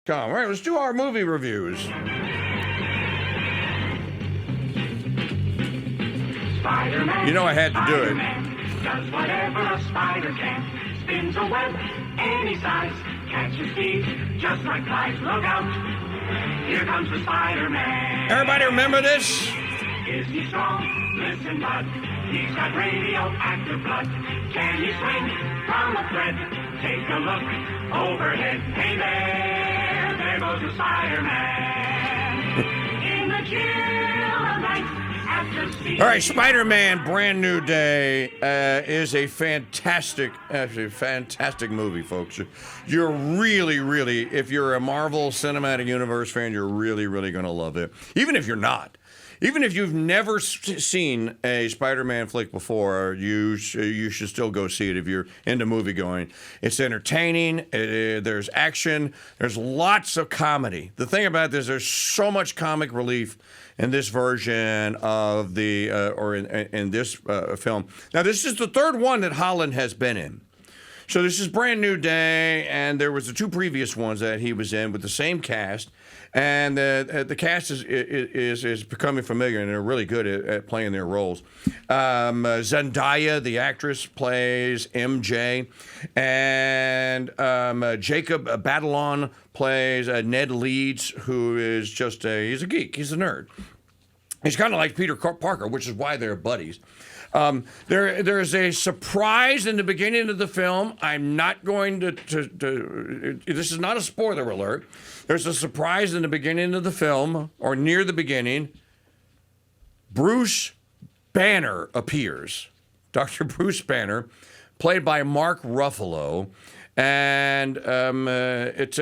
All right, let's do our movie reviews. Spider-Man, You know I had to do it. Does whatever a spider can. Spins a web any size. Catches thieves just like flies. Look out. Here comes the Spider-Man. Everybody remember this? Is he strong? Listen, bud. He's got radioactive blood. Can he swing from a thread? Take a look overhead. Hey there goes the Spider-Man. In the chill of night. All right, Spider-Man: Brand New Day is a fantastic movie, folks. You're really, if you're a Marvel Cinematic Universe fan, you're really going to love it. Even if you're not. Even if you've never seen a Spider-Man flick before, you should still go see it if you're into movie going. It's entertaining. There's action. There's lots of comedy. The thing about this, there's so much comic relief in this version of the in this film. Now, this is the third one that Holland has been in. So this is Brand New Day, and there was the two previous ones that he was in with the same cast. And the cast is becoming familiar, and they're really good at playing their roles. Zendaya, the actress, plays MJ, and Jacob Batalon plays Ned Leeds, who is he's a geek, he's a nerd. He's kind of like Peter Parker, which is why they're buddies. There is a surprise in the beginning of the film. I'm not going to this is not a spoiler alert. There's a surprise in the beginning of the film, or near the beginning. Bruce Banner appears. Dr. Bruce Banner, played by Mark Ruffalo. And it's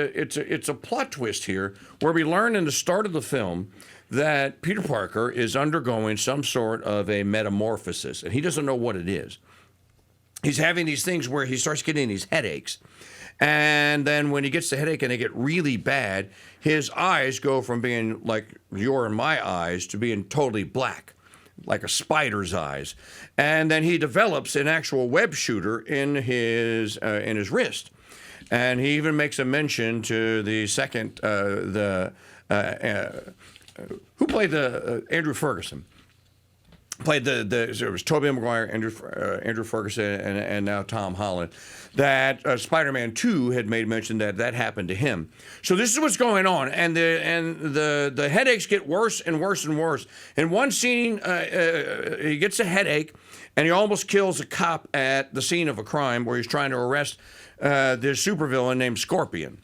a plot twist here, where we learn in the start of the film that Peter Parker is undergoing some sort of a metamorphosis, and he doesn't know what it is. He's having these things where he starts getting these headaches, and then when he gets the headache and they get really bad, his eyes go from being like your and my eyes to being totally black, like a spider's eyes. And then he develops an actual web shooter in his wrist, and he even makes a mention to the second who played the Andrew Ferguson? Played it was Tobey Maguire, Andrew Ferguson, and now Tom Holland. That Spider-Man 2 had made mention that happened to him. So this is what's going on, and the headaches get worse and worse and worse. In one scene, he gets a headache, and he almost kills a cop at the scene of a crime where he's trying to arrest this supervillain named Scorpion.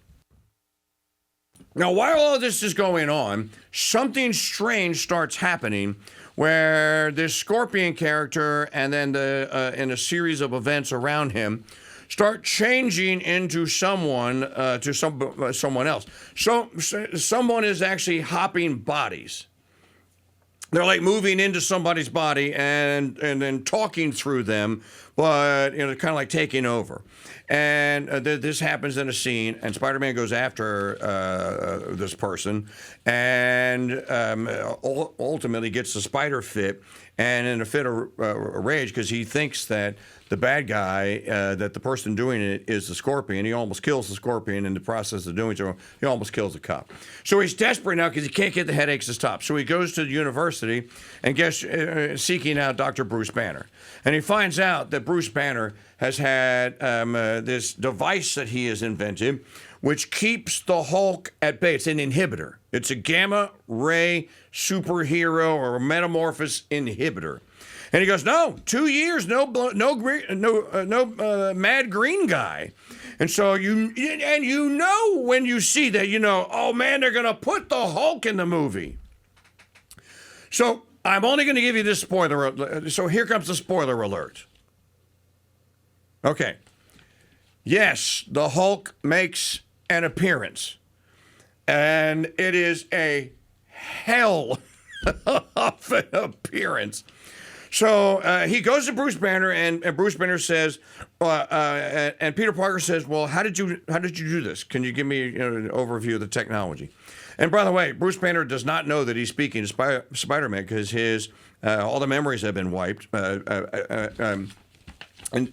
Now, while all this is going on, something strange starts happening where this Scorpion character and then in a series of events around him start changing into someone else. So someone is actually hopping bodies. They're like moving into somebody's body and then talking through them, but kind of like taking over. And this happens in a scene, and Spider-Man goes after this person, and ultimately gets the spider fit, and in a fit of rage, because he thinks that the bad guy, that the person doing it is the Scorpion. He almost kills the Scorpion in the process of doing so. He almost kills the cop. So he's desperate now because he can't get the headaches to stop. So he goes to the university and seeking out Dr. Bruce Banner. And he finds out that Bruce Banner has had this device that he has invented, which keeps the Hulk at bay. It's an inhibitor. It's a gamma ray superhero or metamorphosis inhibitor. And he goes, no, 2 years, no mad green guy. And so when you see that, oh man, they're going to put the Hulk in the movie. So I'm only going to give you this spoiler. So here comes the spoiler alert. Okay. Yes, the Hulk makes an appearance. And it is a hell of an appearance. So he goes to Bruce Banner, and Bruce Banner says, and Peter Parker says, well, how did you do this? Can you give me an overview of the technology? And by the way, Bruce Banner does not know that he's speaking to Spider-Man because his all the memories have been wiped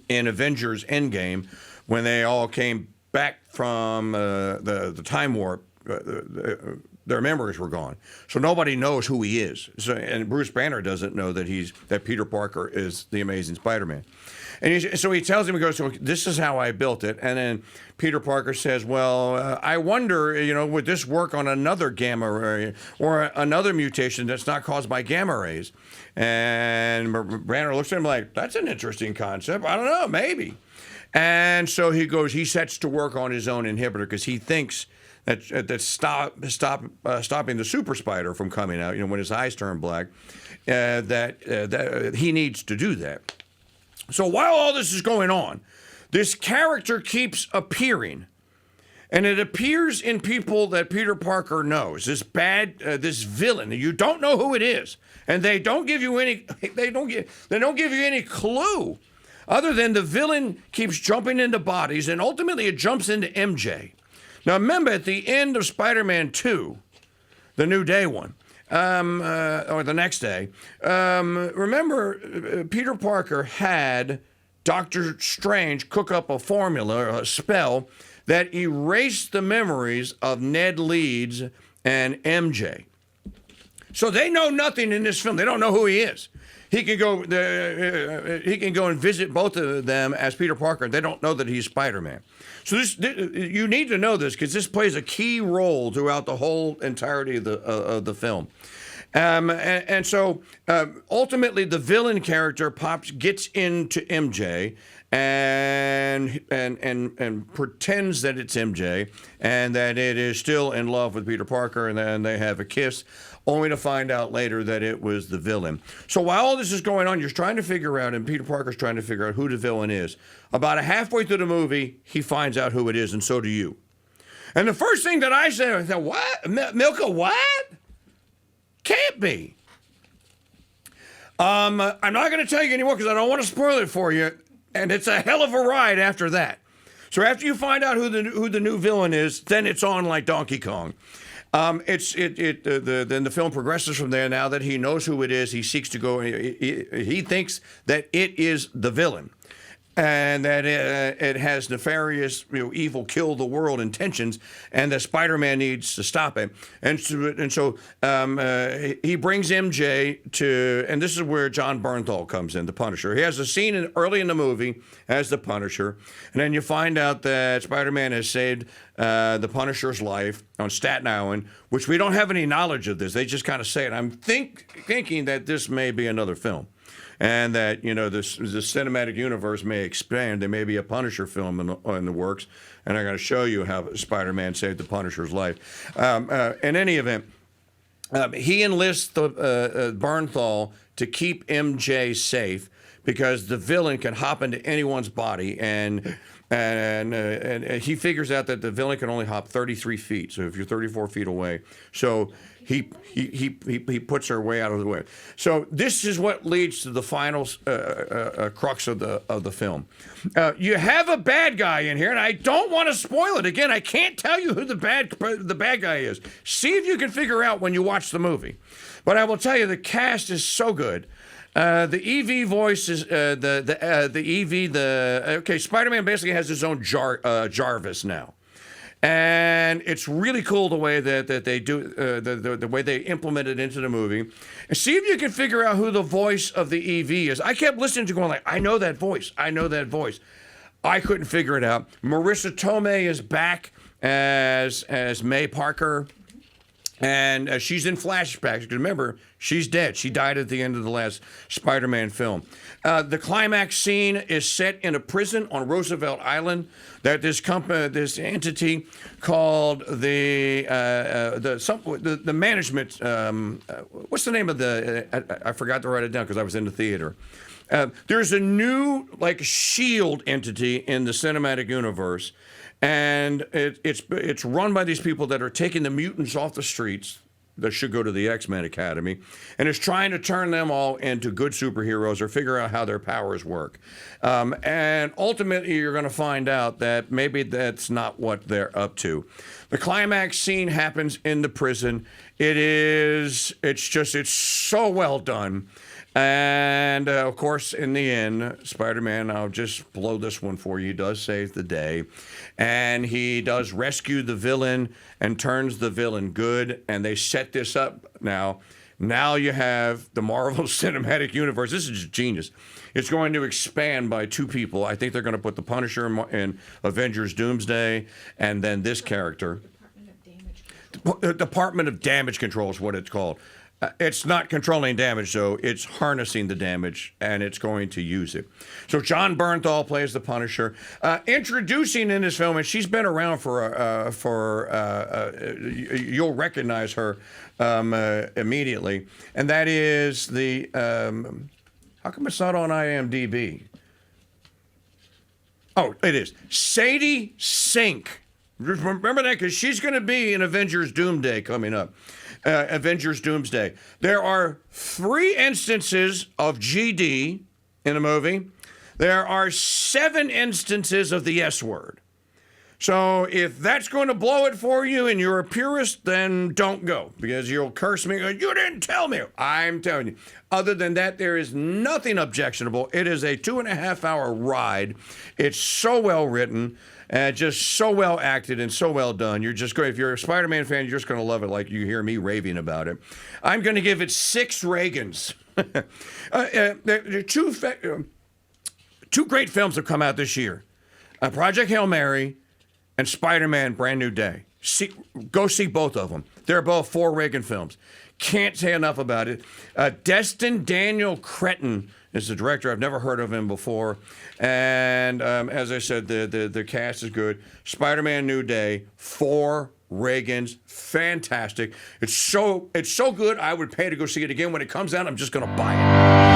in Avengers Endgame when they all came back from the time warp their memories were gone. So nobody knows who he is. So, and Bruce Banner doesn't know that Peter Parker is the Amazing Spider-Man. And so he tells him, he goes, so this is how I built it. And then Peter Parker says, well, I wonder, would this work on another gamma ray or another mutation that's not caused by gamma rays? And Banner looks at him like, that's an interesting concept. I don't know, maybe. And so he sets to work on his own inhibitor because he thinks that stopping the super spider from coming out, when his eyes turn black, that he needs to do that. So while all this is going on, this character keeps appearing, and it appears in people that Peter Parker knows. This villain, you don't know who it is, and they don't give you any clue, other than the villain keeps jumping into bodies, and ultimately it jumps into MJ. Now remember, at the end of Spider-Man 2, the New Day one, or the next day, remember Peter Parker had Doctor Strange cook up a formula, or a spell, that erased the memories of Ned Leeds and MJ. So they know nothing in this film. They don't know who he is. He can go and visit both of them as Peter Parker. They don't know that he's Spider-Man. So you need to know this because this plays a key role throughout the whole entirety of the film. And so ultimately the villain character gets into MJ and pretends that it's MJ and that it is still in love with Peter Parker, and then they have a kiss, only to find out later that it was the villain. So while all this is going on, you're trying to figure out, and Peter Parker's trying to figure out who the villain is. About halfway through the movie, he finds out who it is, and so do you. And the first thing that I said, what? Milka, what? Can't be. I'm not going to tell you anymore because I don't want to spoil it for you, and it's a hell of a ride after that. So after you find out who the new villain is, then it's on like Donkey Kong. Then the film progresses from there. Now that he knows who it is, he seeks to go. He thinks that it is the villain, and that it has nefarious, evil, kill the world intentions, and that Spider-Man needs to stop it. And so he brings MJ to, and this is where John Bernthal comes in, the Punisher. He has a scene early in the movie as the Punisher, and then you find out that Spider-Man has saved the Punisher's life on Staten Island, which we don't have any knowledge of this. They just kind of say it. I'm thinking that this may be another film. And that, the cinematic universe may expand. There may be a Punisher film in the works, and I'm going to show you how Spider-Man saved the Punisher's life. In any event, he enlists Bernthal to keep MJ safe because the villain can hop into anyone's body, and he figures out that the villain can only hop 33 feet. So if you're 34 feet away, so he puts her way out of the way. So this is what leads to the final crux of the film. You have a bad guy in here, and I don't want to spoil it. Again, I can't tell you who the bad guy is. See if you can figure out when you watch the movie. But I will tell you, the cast is so good. The EV voice is Spider-Man basically has his own Jarvis now. And it's really cool the way that they do the way they implement it into the movie. And see if you can figure out who the voice of the EV is. I kept listening to going like, I know that voice. I know that voice. I couldn't figure it out. Marissa Tomei is back as May Parker. And she's in flashbacks. Because remember, she's dead. She died at the end of the last Spider-Man film. The climax scene is set in a prison on Roosevelt Island. That this entity called the management. What's the name of the? I forgot to write it down because I was in the theater. There's a new shield entity in the cinematic universe. And it's run by these people that are taking the mutants off the streets that should go to the X-Men Academy, and is trying to turn them all into good superheroes or figure out how their powers work. And ultimately, you're going to find out that maybe that's not what they're up to. The climax scene happens in the prison. It's so well done. And, of course, in the end, Spider-Man, I'll just blow this one for you, does save the day. And he does rescue the villain and turns the villain good. And they set this up now. Now you have the Marvel Cinematic Universe. This is genius. It's going to expand by 2 people. I think they're going to put the Punisher in Avengers Doomsday and then this character. Department of Damage Control is what it's called. It's not controlling damage, though. It's harnessing the damage, and it's going to use it. So John Bernthal plays the Punisher. Introducing in this film, and she's been around you'll recognize her immediately, and that is the, how come it's not on IMDb? Oh, it is. Sadie Sink. Remember that, because she's going to be in Avengers Doomsday coming up. Avengers Doomsday. There are 3 instances of GD in a movie. There are 7 instances of the S word. So if that's going to blow it for you and you're a purist, then don't go, because you'll curse me. You didn't tell me. I'm telling you. Other than that, there is nothing objectionable. It is a 2.5-hour ride. It's so well written. Just so well acted and so well done. You're just great. If you're a Spider-Man fan, you're just going to love it like you hear me raving about it. I'm going to give it 6 Reagans. There are 2 great films have come out this year. Project Hail Mary and Spider-Man Brand New Day. Go see both of them. They're both 4 Reagan films. Can't say enough about it. Destin Daniel Cretton is the director. I've never heard of him before. And as I said, the cast is good. Spider-Man New Day, 4 Reagans, fantastic. It's so good, I would pay to go see it again. When it comes out, I'm just going to buy it.